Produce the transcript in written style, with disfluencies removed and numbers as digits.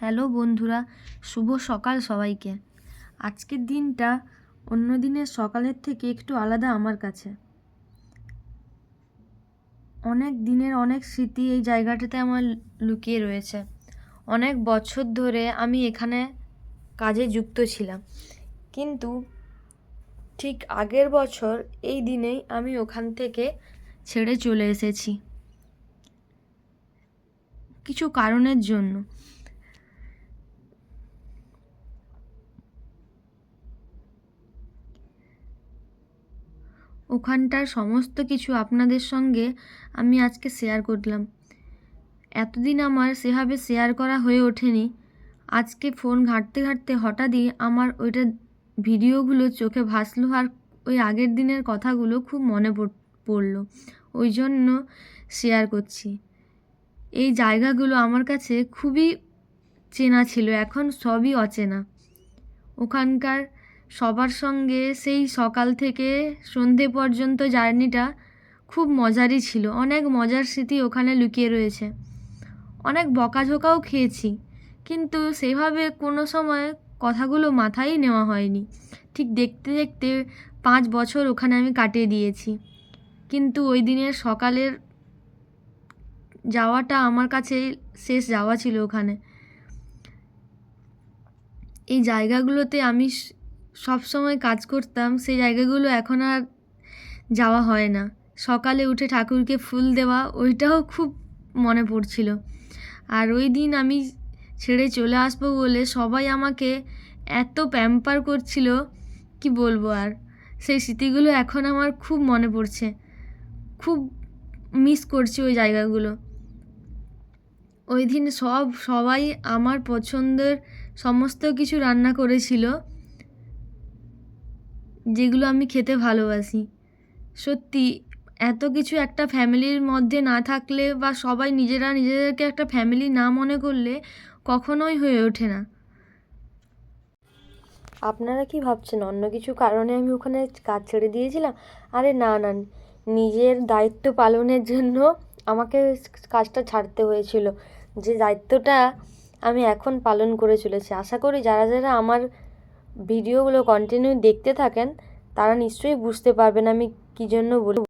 Hello বন্ধুরা, শুভ সকাল সবাইকে। আজকের দিনটা অন্য দিনের সকালের থেকে একটু আলাদা আমার কাছে। অনেক দিনের অনেক স্মৃতি এই জায়গাটাতে আমার লুকিয়ে রয়েছে। অনেক বছর ধরে আমি এখানে কাজে যুক্ত ছিলাম, কিন্তু ঠিক আগের বছর এই দিনেই আমি ওখান থেকে ছেড়ে চলে এসেছি কিছু কারণের জন্য। ওখানটার সমস্ত কিছু আপনাদের সঙ্গে আমি আজকে শেয়ার করলাম। এতদিন আমার সেভাবে শেয়ার করা হয়ে ওঠেনি। আজকে ফোন ঘাঁটতে ঘাঁটতে হঠাৎই আমার ওইটা ভিডিওগুলো চোখে ভাসলো, আর ওই আগের দিনের কথাগুলো খুব মনে পড়লো, ওই জন্য শেয়ার করছি। এই জায়গাগুলো আমার কাছে খুবই চেনা ছিল, এখন সবই অচেনা। ওখানকার সবার সঙ্গে সেই সকাল থেকে সন্ধে পর্যন্ত জার্নিটা খুব মজারই ছিল। অনেক মজার স্মৃতি ওখানে লুকিয়ে রয়েছে। অনেক বকাঝোকাও খেয়েছি, কিন্তু সেভাবে কোনো সময় কথাগুলো মাথায় নেওয়া হয়নি। ঠিক দেখতে দেখতে 5 বছর ওখানে আমি কাটিয়ে দিয়েছি, কিন্তু ওই দিনের সকালের যাওয়াটা আমার কাছে শেষ যাওয়া ছিল ওখানে। এই জায়গাগুলোতে আমি সব সময় কাজ করতাম, সেই জায়গাগুলো এখন আর যাওয়া হয় না। সকালে উঠে ঠাকুরকে ফুল দেওয়া, ওইটাও খুব মনে পড়ছিল। আর ওই দিন আমি ছেড়ে চলে আসবো বলে সবাই আমাকে এত প্যাম্পার করছিল, কি বলবো আর। সেই স্মৃতিগুলো এখন আমার খুব মনে পড়ছে, খুব মিস করছি ওই জায়গাগুলো। ওই দিন সবাই আমার পছন্দের সমস্ত কিছু রান্না করেছিল, যেগুলো আমি খেতে ভালোবাসি। সত্যি এত কিছু একটা ফ্যামিলির মধ্যে না থাকলে, বা সবাই নিজেরা নিজেদেরকে একটা ফ্যামিলি না মনে করলে কখনোই হয়ে ওঠে না। আপনারা কি ভাবছেন অন্য কিছু কারণে আমি ওখানে কাজ ছেড়ে দিয়েছিলাম? আরে না না, নিজের দায়িত্ব পালনের জন্য আমাকে কাজটা ছাড়তে হয়েছিল, যে দায়িত্বটা আমি এখন পালন করে চলেছি। আশা করি যারা যারা আমার ভিডিওগুলো কন্টিনিউ দেখতে থাকেন তারা নিশ্চয়ই বুঝতে পারবেন আমি কী জন্য বলি।